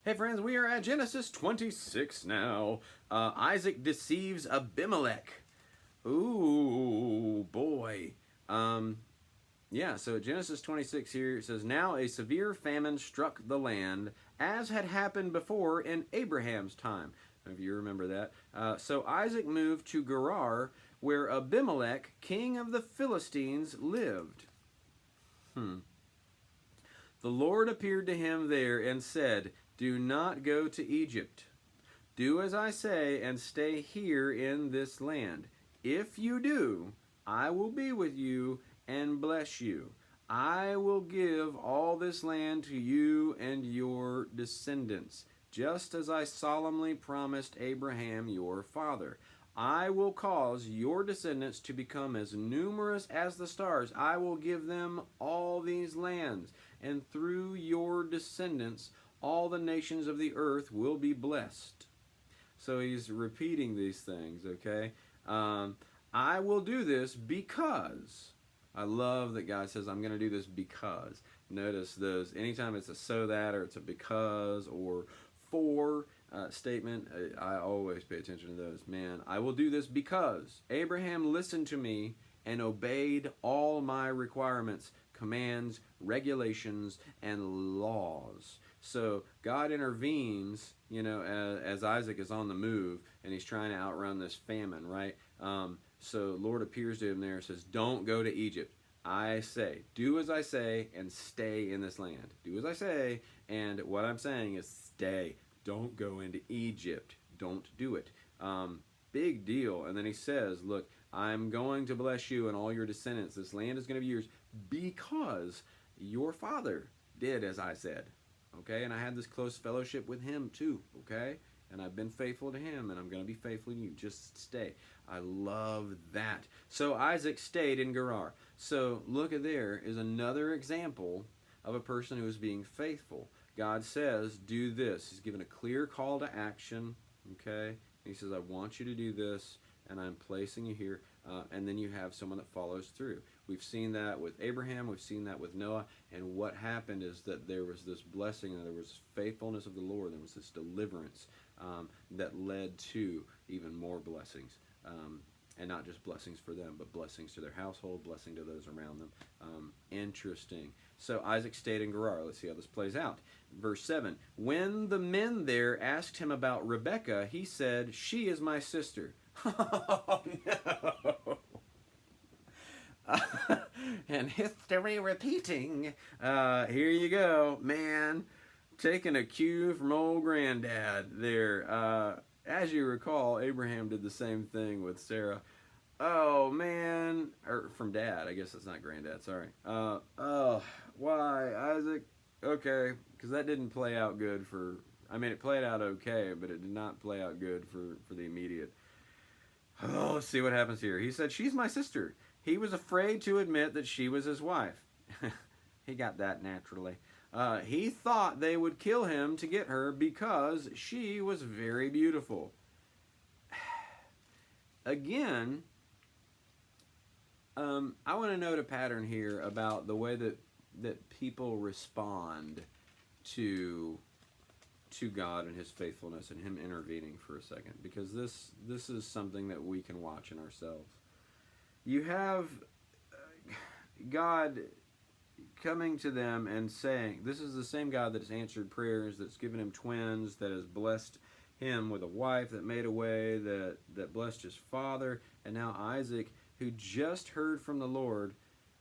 Hey friends, we are at Genesis 26 now. Isaac deceives Abimelech. Ooh, boy. So at Genesis 26 here, it says, Now a severe famine struck the land, as had happened before in Abraham's time. If you remember that. So Isaac moved to Gerar, where Abimelech, king of the Philistines, lived. The Lord appeared to him there and said, Do not go to Egypt. Do as I say and stay here in this land. If you do, I will be with you and bless you. I will give all this land to you and your descendants, just as I solemnly promised Abraham your father. I will cause your descendants to become as numerous as the stars. I will give them all these lands, and through your descendants all the nations of the earth will be blessed. So he's repeating these things, okay? I will do this because. I love that God says, I'm going to do this because. Notice those, anytime it's a so that, or it's a because, or for statement, I always pay attention to those. Man, I will do this because Abraham listened to me and obeyed all my requirements, commands, regulations, and laws. So God intervenes, as Isaac is on the move and he's trying to outrun this famine, right? So Lord appears to him there and says, don't go to Egypt. I say, do as I say and stay in this land. Do as I say, and what I'm saying is stay. Don't go into Egypt. Don't do it. Big deal. And then he says, look, I'm going to bless you and all your descendants. This land is going to be yours because your father did as I said. Okay, and I had this close fellowship with him too, okay? And I've been faithful to him, and I'm going to be faithful to you. Just stay. I love that. So Isaac stayed in Gerar. So look at there is another example of a person who is being faithful. God says, do this. He's given a clear call to action, okay? He says, I want you to do this, and I'm placing you here. And then you have someone that follows through. We've seen that with Abraham. We've seen that with Noah. And what happened is that there was this blessing, and there was faithfulness of the Lord. There was this deliverance that led to even more blessings. And not just blessings for them, but blessings to their household, blessing to those around them. Interesting. So Isaac stayed in Gerar. Let's see how this plays out. Verse 7. When the men there asked him about Rebekah, he said, she is my sister. Oh, no. And history repeating. Here you go, man. Taking a cue from old granddad there. As you recall, Abraham did the same thing with Sarah. Oh, man. Or from dad. I guess that's not granddad. Sorry. Why, Isaac? Okay, because that didn't play out good for... it played out okay, but it did not play out good for the immediate. Oh, let's see what happens here. He said, she's my sister. He was afraid to admit that she was his wife. He got that naturally. He thought they would kill him to get her because she was very beautiful. Again, I want to note a pattern here about the way that people respond to God and his faithfulness and him intervening for a second, because this is something that we can watch in ourselves. You have God coming to them and saying, this is the same God that has answered prayers, that's given him twins, that has blessed him with a wife, that made a way, that blessed his father, and now Isaac, who just heard from the Lord,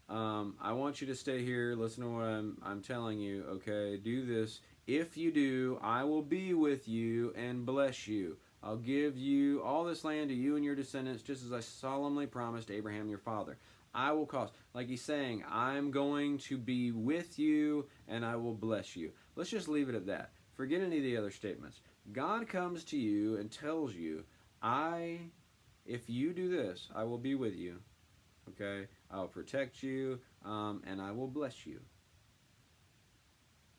I want you to stay here, listen to what I'm telling you, okay, do this. If you do, I will be with you and bless you. I'll give you all this land to you and your descendants, just as I solemnly promised Abraham your father. I will cause, like he's saying, I'm going to be with you and I will bless you. Let's just leave it at that. Forget any of the other statements. God comes to you and tells you, if you do this, I will be with you. Okay? I will protect you and I will bless you.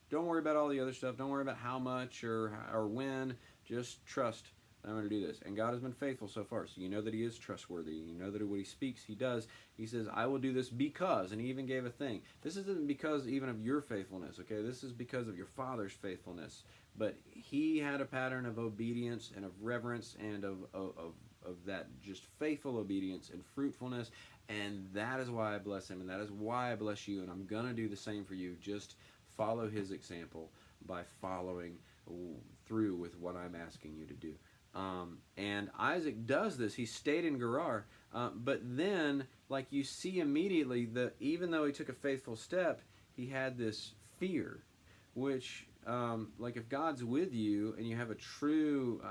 Don't worry about all the other stuff. Don't worry about how much or when. Just trust I'm going to do this. And God has been faithful so far. So you know that he is trustworthy. You know that what he speaks, he does. He says, I will do this because, and he even gave a thing. This isn't because even of your faithfulness, okay? This is because of your Father's faithfulness. but he had a pattern of obedience and of reverence and of that just faithful obedience and fruitfulness. And that is why I bless him, and that is why I bless you. And I'm going to do the same for you. Just follow his example by following through with what I'm asking you to do. And Isaac does this. He stayed in Gerar, but then, like you see immediately, that even though he took a faithful step, he had this fear, which, like if God's with you and you have a true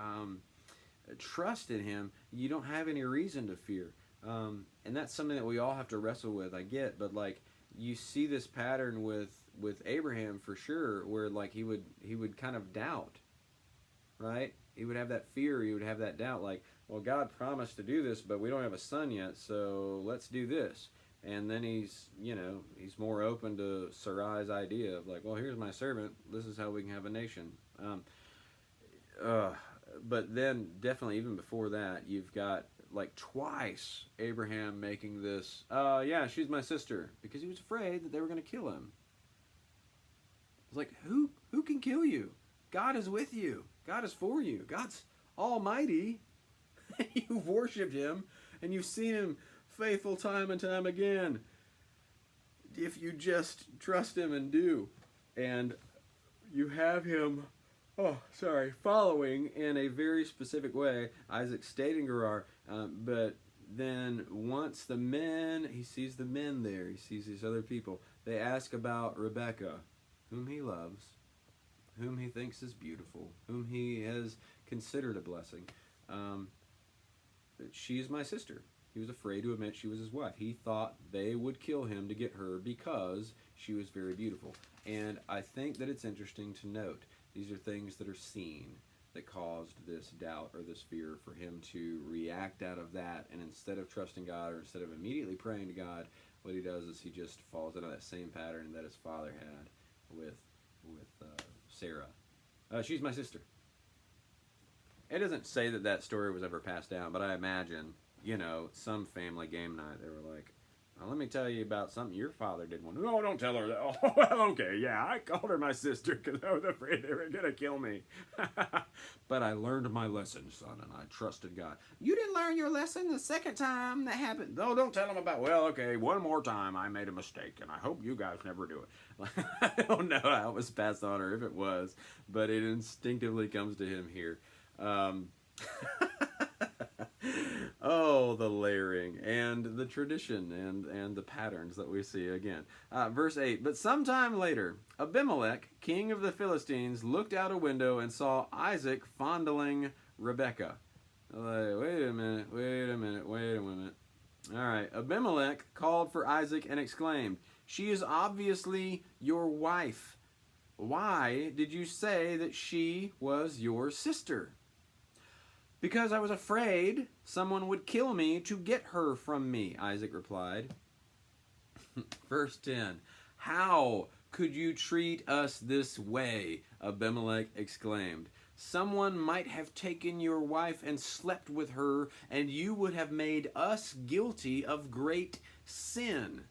trust in him, you don't have any reason to fear. And that's something that we all have to wrestle with, I get, but like you see this pattern with Abraham for sure, where like he would kind of doubt, right? He would have that fear, he would have that doubt, like, well, God promised to do this, but we don't have a son yet, so let's do this. And then he's more open to Sarai's idea of like, well, here's my servant, this is how we can have a nation. But then definitely even before that, you've got like twice Abraham making this, yeah, she's my sister, because he was afraid that they were going to kill him. It's like, who can kill you? God is with you. God is for you. God's almighty. You've worshipped him, and you've seen him faithful time and time again. If you just trust him and do. And you have him, following in a very specific way. Isaac stayed in Gerar, but then once he sees the men there, he sees these other people, they ask about Rebekah, whom he loves, whom he thinks is beautiful, whom he has considered a blessing. She is my sister. He was afraid to admit she was his wife. He thought they would kill him to get her because she was very beautiful. And I think that it's interesting to note, these are things that are seen that caused this doubt or this fear for him to react out of that. And instead of trusting God or instead of immediately praying to God, what he does is he just falls into that same pattern that his father had with Sarah. She's my sister. It doesn't say that story was ever passed down, but I imagine, some family game night, they were like, let me tell you about something your father did one. No, don't tell her that. Oh, well, okay, yeah, I called her my sister because I was afraid they were going to kill me. But I learned my lesson, son, and I trusted God. You didn't learn your lesson the second time that happened. No, don't tell him about, well, okay, one more time I made a mistake, and I hope you guys never do it. I don't know how it was passed on or if it was, but it instinctively comes to him here. Oh, the layering and the tradition and the patterns that we see again. Verse 8, but sometime later, Abimelech, king of the Philistines, looked out a window and saw Isaac fondling Rebekah. Like, wait a minute. All right, Abimelech called for Isaac and exclaimed, she is obviously your wife. Why did you say that she was your sister? Because I was afraid someone would kill me to get her from me, Isaac replied. Verse 10, how could you treat us this way? Abimelech exclaimed. Someone might have taken your wife and slept with her, and you would have made us guilty of great sin.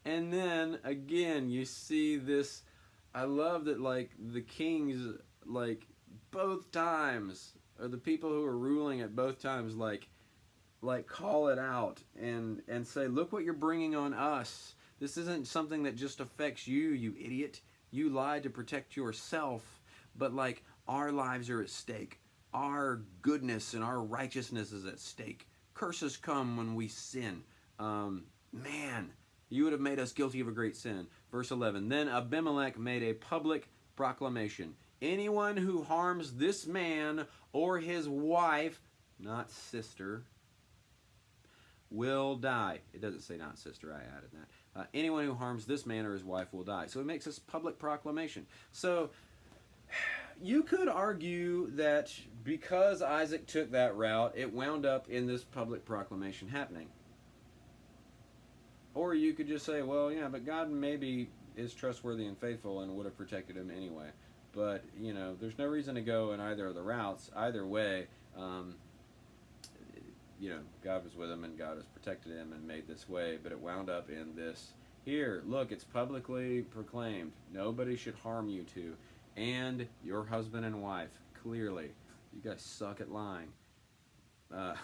And then, again, you see this. I love that, like, the kings, like, both times, or the people who are ruling at both times, like call it out and say, look what you're bringing on us. This isn't something that just affects you, you idiot. You lied to protect yourself, but like our lives are at stake. Our goodness and our righteousness is at stake. Curses come when we sin. Man, you would have made us guilty of a great sin. Verse 11, then Abimelech made a public proclamation. Anyone who harms this man or his wife, not sister, will die. It doesn't say not sister, I added that. Anyone who harms this man or his wife will die. So it makes this public proclamation. So you could argue that because Isaac took that route, it wound up in this public proclamation happening. Or you could just say, well, yeah, but God maybe is trustworthy and faithful and would have protected him anyway. But, there's no reason to go in either of the routes. Either way, God was with him and God has protected him and made this way. But it wound up in this, here, look, it's publicly proclaimed. Nobody should harm you two. and your husband and wife. Clearly, you guys suck at lying. Uh,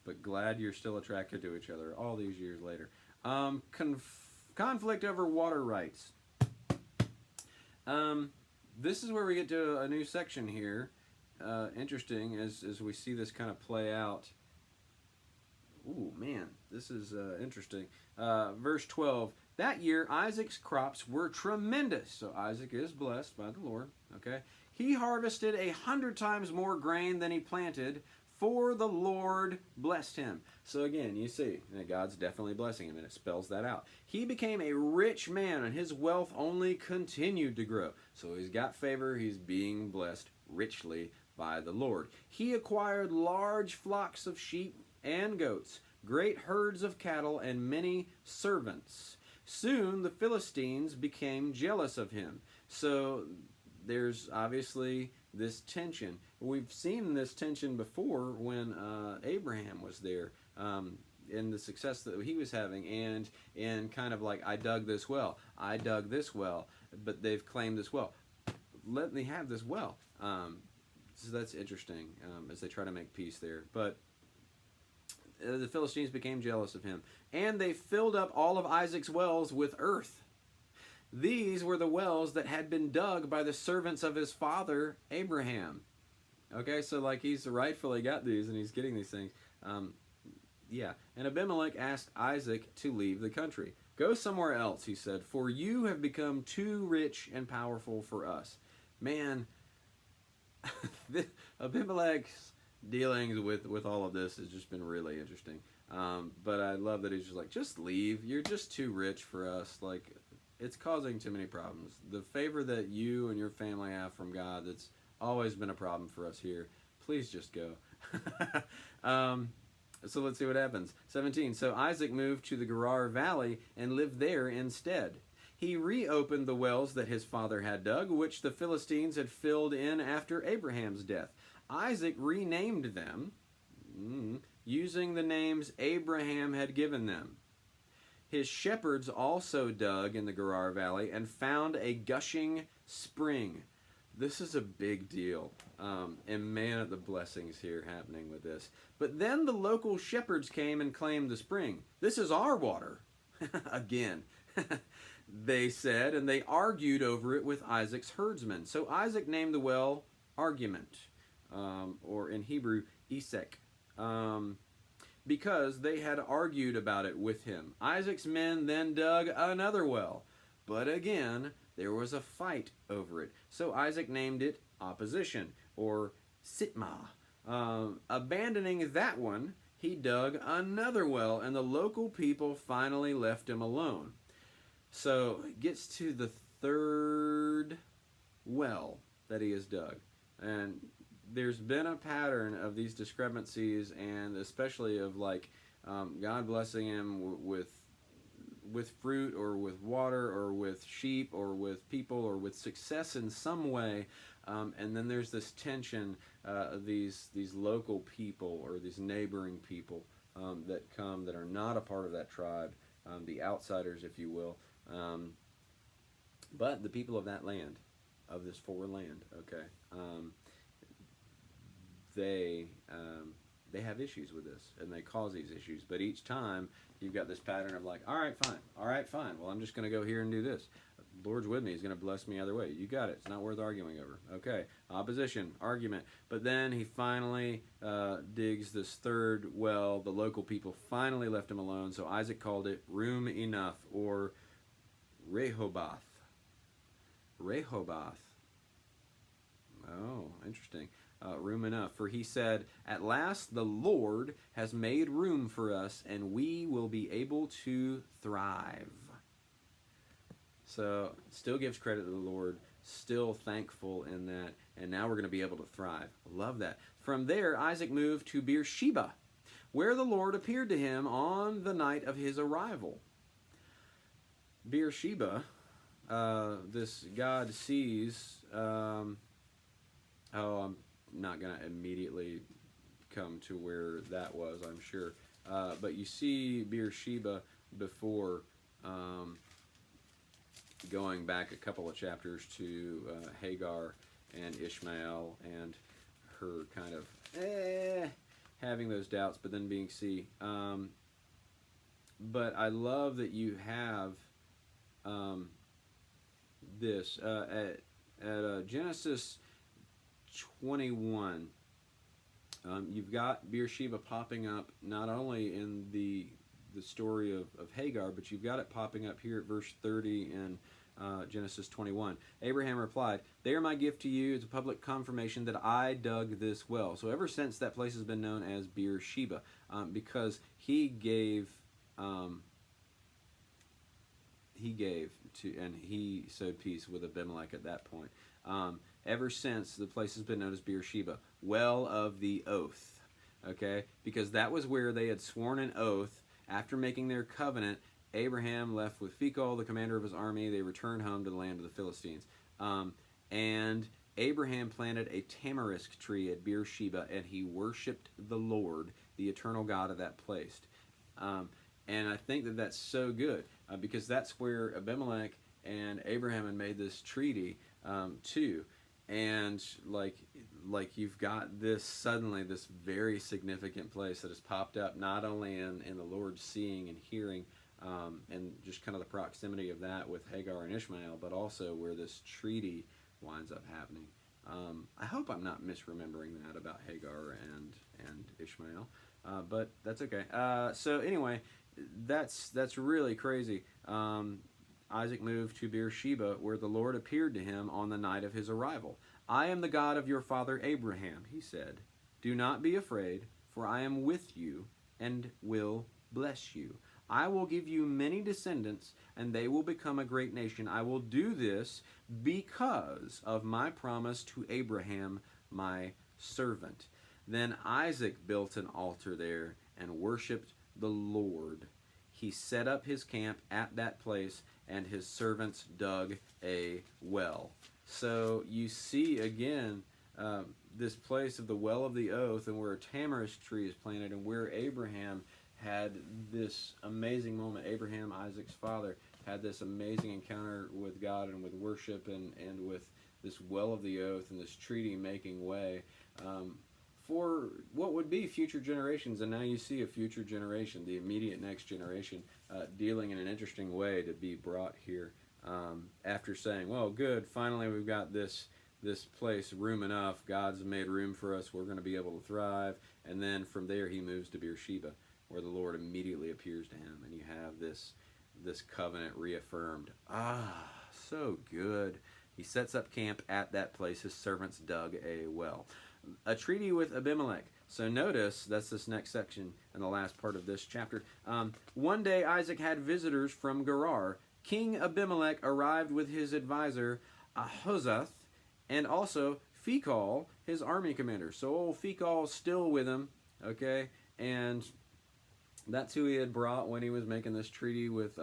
but glad you're still attracted to each other all these years later. Conflict over water rights. This is where we get to a new section here. Interesting as we see this kind of play out. Ooh, man, this is interesting. Verse 12. That year, Isaac's crops were tremendous. So Isaac is blessed by the Lord. Okay, he harvested 100 times more grain than he planted, for the Lord blessed him. So again, you see, God's definitely blessing him, and it spells that out. He became a rich man, and his wealth only continued to grow. So he's got favor. He's being blessed richly by the Lord. He acquired large flocks of sheep and goats, great herds of cattle, and many servants. Soon the Philistines became jealous of him. So there's obviously this tension. We've seen this tension before when Abraham was there, in the success that he was having, and kind of like, I dug this well, but they've claimed this well. Let me have this well. So that's interesting as they try to make peace there. But the Philistines became jealous of him, and they filled up all of Isaac's wells with earth. These were the wells that had been dug by the servants of his father Abraham. Okay, so like he's rightfully got these, and he's getting these things. Yeah, and Abimelech asked Isaac to leave the country. Go somewhere else, he said, for you have become too rich and powerful for us. Man, Abimelech's dealings with all of this has just been really interesting. But I love that he's just like, just leave. You're just too rich for us. Like, it's causing too many problems. The favor that you and your family have from God, that's always been a problem for us here. Please just go. So let's see what happens. 17. So Isaac moved to the Gerar Valley and lived there instead. He reopened the wells that his father had dug, which the Philistines had filled in after Abraham's death. Isaac renamed them, using the names Abraham had given them. His shepherds also dug in the Gerar Valley and found a gushing spring. This is a big deal. And man, the blessings here happening with this. But then the local shepherds came and claimed the spring. This is our water. Again, they said, and they argued over it with Isaac's herdsmen. So Isaac named the well Argument, or in Hebrew, Esek, because they had argued about it with him. Isaac's men then dug another well, but again, there was a fight over it. So Isaac named it Opposition, or Sitmah. Abandoning that one, he dug another well, and the local people finally left him alone. So it gets to the third well that he has dug. And there's been a pattern of these discrepancies, and especially of like God blessing him with fruit or with water or with sheep or with people or with success in some way, and then there's this tension, these local people or these neighboring people that come that are not a part of that tribe, the outsiders, if you will, but the people of that land, of this foreign land, okay, they have issues with this, and they cause these issues. But each time, you've got this pattern of like, all right, fine. Well, I'm just going to go here and do this. The Lord's with me. He's going to bless me either way. You got it. It's not worth arguing over. Okay, opposition, argument. But then he finally digs this third well. The local people finally left him alone, so Isaac called it Room Enough, or Rehoboth. Rehoboth. Oh, interesting. Room enough. For he said, at last the Lord has made room for us, and we will be able to thrive. So, still gives credit to the Lord, still thankful in that, and now we're going to be able to thrive. Love that. From there, Isaac moved to Beersheba, where the Lord appeared to him on the night of his arrival. Beersheba, this God sees, I'm not going to immediately come to where that was, I'm sure. But you see Beersheba before going back a couple of chapters to Hagar and Ishmael and her kind of having those doubts, but then being but I love that you have this at Genesis 21. You've got Beersheba popping up not only in the story of Hagar, but you've got it popping up here at verse 30 in Genesis 21. Abraham replied, "They are my gift to you. It's a public confirmation that I dug this well." So ever since, that place has been known as Beersheba, because he gave to, and he sowed peace with Abimelech at that point. Ever since, the place has been known as Beersheba, well of the oath. Okay, because that was where they had sworn an oath. After making their covenant, Abraham left with Phicol, the commander of his army. They returned home to the land of the Philistines. And Abraham planted a tamarisk tree at Beersheba, and he worshipped the Lord, the eternal God of that place. And I think that that's so good, because that's where Abimelech and Abraham had made this treaty too. And like you've got this suddenly this very significant place that has popped up, not only in the Lord seeing and hearing, and just kind of the proximity of that with Hagar and Ishmael, but also where this treaty winds up happening. I hope I'm not misremembering that about Hagar and Ishmael, but that's okay. So anyway, that's really crazy. Isaac moved to Beersheba, where the Lord appeared to him on the night of his arrival. "I am the God of your father Abraham," he said. "Do not be afraid, for I am with you and will bless you. I will give you many descendants, and they will become a great nation. I will do this because of my promise to Abraham, my servant." Then Isaac built an altar there and worshipped the Lord. He set up his camp at that place, and his servants dug a well. So you see again this place of the well of the oath, and where a tamarisk tree is planted, and where Abraham had this amazing moment. Abraham, Isaac's father, had this amazing encounter with God and with worship, and with this well of the oath and this treaty making way for what would be future generations. And now you see a future generation, the immediate next generation, dealing in an interesting way to be brought here, after saying, well, good, finally we've got this place, room enough, God's made room for us, we're going to be able to thrive. And then from there he moves to Beersheba, where the Lord immediately appears to him, and you have this covenant reaffirmed. So good. He sets up camp at that place. His servants dug a well. A treaty with Abimelech. So notice, that's this next section and the last part of this chapter. One day Isaac had visitors from Gerar. King Abimelech arrived with his advisor Ahuzzath, and also Phicol, his army commander. So old Phicol still with him, okay? And that's who he had brought when he was making this treaty with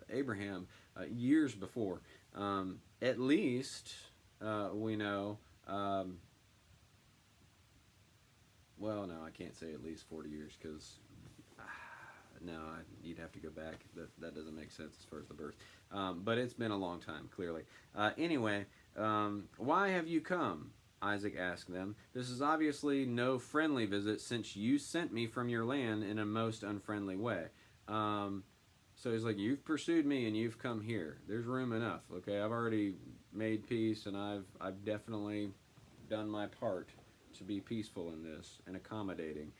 Abraham years before. At least we know... well, no, I can't say at least 40 years, because no, you'd have to go back. That doesn't make sense as far as the birth. But it's been a long time, clearly. Anyway, why have you come? Isaac asked them. This is obviously no friendly visit, since you sent me from your land in a most unfriendly way. So he's like, you've pursued me and you've come here. There's room enough. Okay, I've already made peace, and I've definitely done my part to be peaceful in this and accommodating.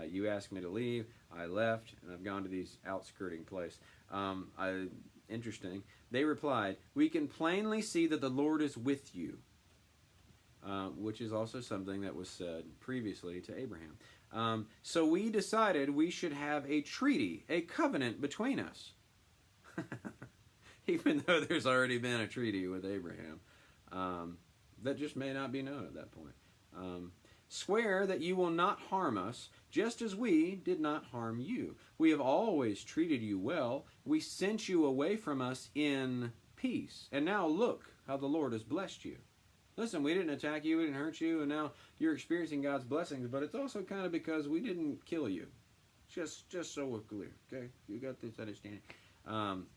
You asked me to leave, I left, and I've gone to these outskirting place. Interesting. They replied, "We can plainly see that the Lord is with you," which is also something that was said previously to Abraham. So we decided we should have a treaty, a covenant between us. Even though there's already been a treaty with Abraham. That just may not be known at that point. Swear that you will not harm us, just as we did not harm you. We have always treated you well. We sent you away from us in peace. And now look how the Lord has blessed you. Listen, we didn't attack you, we didn't hurt you, and now you're experiencing God's blessings, but it's also kind of because we didn't kill you. Just so we're clear, okay? You got this understanding.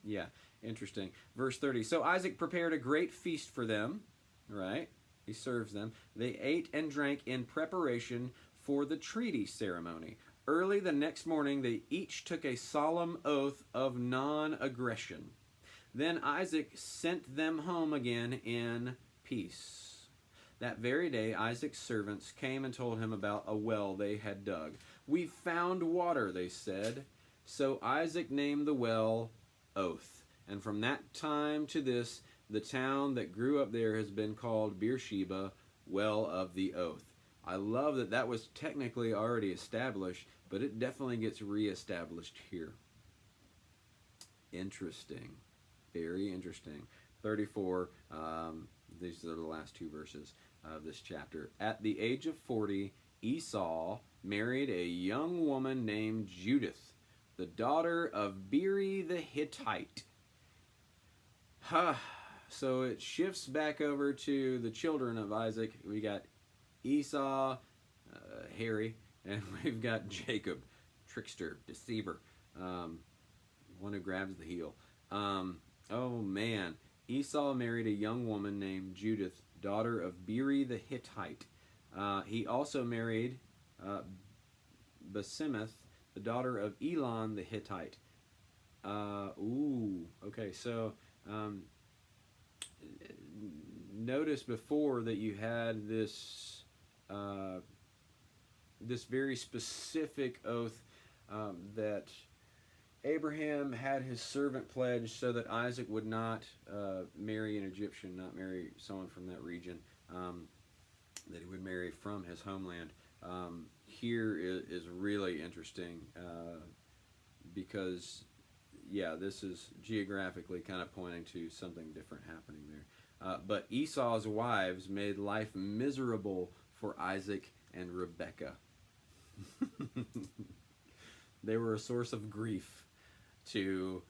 Yeah, interesting. Verse 30. So Isaac prepared a great feast for them, right? He serves them. They ate and drank in preparation for the treaty ceremony. Early the next morning, they each took a solemn oath of non-aggression. Then Isaac sent them home again in peace. That very day, Isaac's servants came and told him about a well they had dug. "We found water," they said. So Isaac named the well Oath. And from that time to this, the town that grew up there has been called Beersheba, Well of the Oath. I love that that was technically already established, but it definitely gets reestablished here. Interesting. Very interesting. 34, these are the last two verses of this chapter. At the age of 40, Esau married a young woman named Judith, the daughter of Beeri the Hittite. So it shifts back over to the children of Isaac. We got Esau, Harry, and we've got Jacob, trickster, deceiver, one who grabs the heel. Oh man, Esau married a young woman named Judith, daughter of Beeri the Hittite. He also married Basemeth, the daughter of Elon the Hittite. Okay, so notice before that you had this this very specific oath that Abraham had his servant pledge so that Isaac would not marry an Egyptian, not marry someone from that region, that he would marry from his homeland. Here is really interesting because, yeah, this is geographically kind of pointing to something different happening there. But Esau's wives made life miserable for Isaac and Rebekah. They were a source of grief to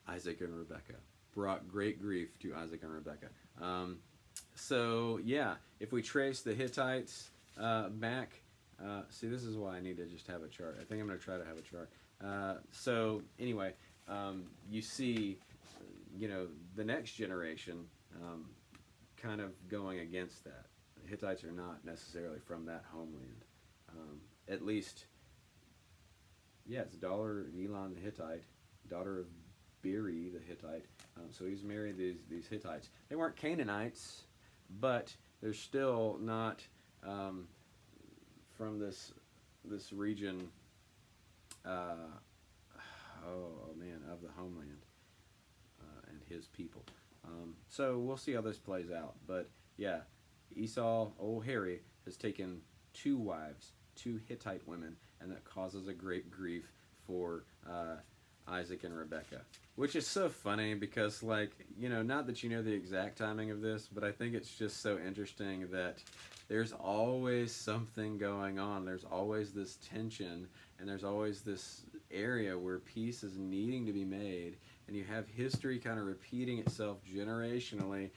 Isaac and Rebekah. Brought great grief to Isaac and Rebekah. So, yeah, if we trace the Hittites back, see, this is why I need to just have a chart. I think I'm going to try to have a chart. So, anyway, you see, the next generation kind of going against that. The Hittites are not necessarily from that homeland. At least, yeah, it's daughter of Elon the Hittite, daughter of Beeri the Hittite. So he's married these Hittites. They weren't Canaanites, but they're still not from this region. Of the homeland and his people. So we'll see how this plays out. But yeah, Esau, old Harry, has taken 2 wives, 2 Hittite women, and that causes a great grief for Isaac and Rebekah. Which is so funny because, not that you know the exact timing of this, but I think it's just so interesting that there's always something going on. There's always this tension, and there's always this area where peace is needing to be made, and you have history kind of repeating itself generationally,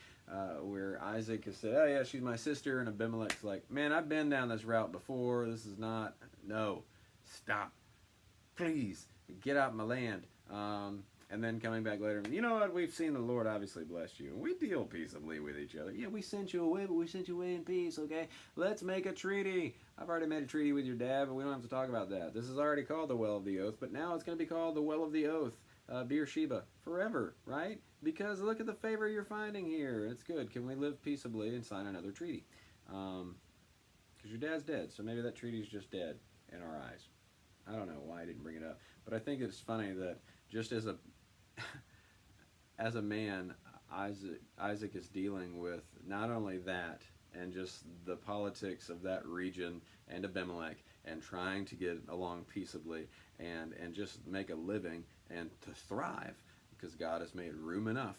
where Isaac has said, "Oh yeah, she's my sister," and Abimelech's like, "Man, I've been down this route before. This is not. No, stop, please, get out of my land." And then coming back later, you know what? We've seen the Lord obviously bless you, and we deal peaceably with each other. Yeah, we sent you away, but we sent you away in peace. Okay, let's make a treaty. I've already made a treaty with your dad, but we don't have to talk about that. This is already called the Well of the Oath, but now it's going to be called the Well of the Oath, Beersheba, forever, right? Because look at the favor you're finding here. It's good. Can we live peaceably and sign another treaty? Because your dad's dead, so maybe that treaty's just dead in our eyes. I don't know why I didn't bring it up, but I think it's funny that just as a man, Isaac is dealing with not only that and just the politics of that region and Abimelech and trying to get along peaceably and just make a living and to thrive because God has made room enough.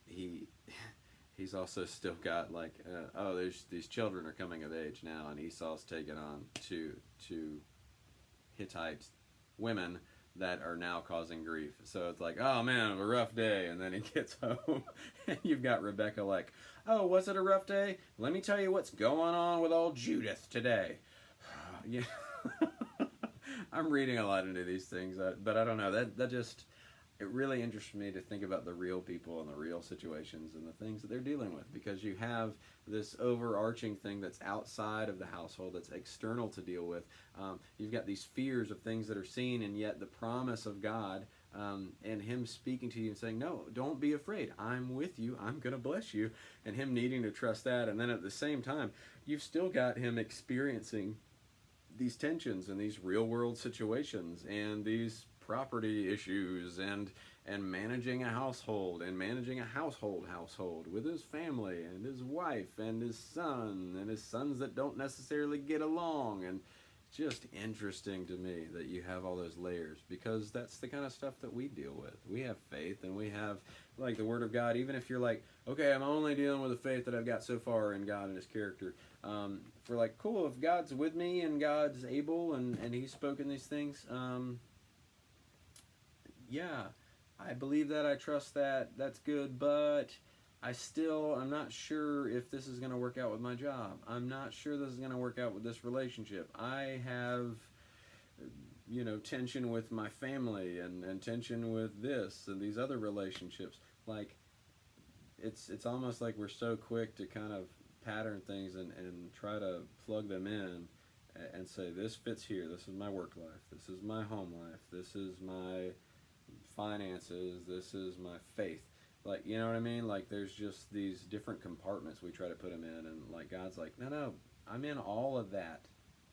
He's also still got there's these children are coming of age now, and Esau's taken on two Hittite women that are now causing grief. So it's like, oh man, it was a rough day. And then he gets home and you've got Rebekah like, oh, was it a rough day? Let me tell you what's going on with old Judith today. I'm reading a lot into these things, but I don't know. That just, it really interests me to think about the real people and the real situations and the things that they're dealing with, because you have this overarching thing that's outside of the household, that's external to deal with. You've got these fears of things that are seen, and yet the promise of God, and Him speaking to you and saying, no, don't be afraid, I'm with you, I'm going to bless you, and Him needing to trust that. And then at the same time, you've still got Him experiencing these tensions and these real world situations and these property issues, and managing a household, and managing a household with his family and his wife and his sons that don't necessarily get along. And just interesting to me that you have all those layers, because that's the kind of stuff that we deal with. We have faith, and we have, like, the Word of God. Even if you're like, okay, I'm only dealing with the faith that I've got so far in God and His character, for like, cool, if God's with me and God's able, and He's spoken these things, yeah, I believe that, I trust that, that's good, but I'm not sure if this is going to work out with my job. I'm not sure this is going to work out with this relationship. I have, tension with my family, and tension with this and these other relationships. Like, it's almost like we're so quick to kind of pattern things and try to plug them in and say, this fits here, this is my work life, this is my home life, this is my finances, this is my faith. Like, you know what I mean? Like, there's just these different compartments we try to put them in, and like, God's like, no, I'm in all of that,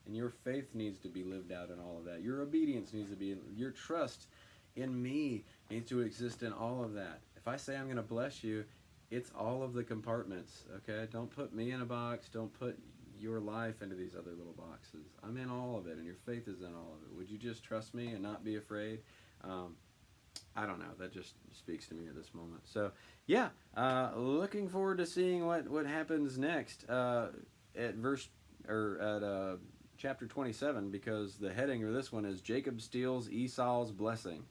and your faith needs to be lived out in all of that. Your obedience needs to be, your trust in me needs to exist in all of that. If I say I'm going to bless you, it's all of the compartments, okay? Don't put me in a box. Don't put your life into these other little boxes. I'm in all of it, and your faith is in all of it. Would you just trust me and not be afraid? I don't know. That just speaks to me at this moment. So, yeah, looking forward to seeing what happens next at chapter 27, because the heading of this one is Jacob steals Esau's blessing.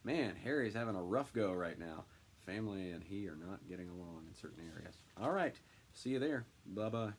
Man, Harry's having a rough go right now. Family and he are not getting along in certain areas. All right, see you there. Bye-bye.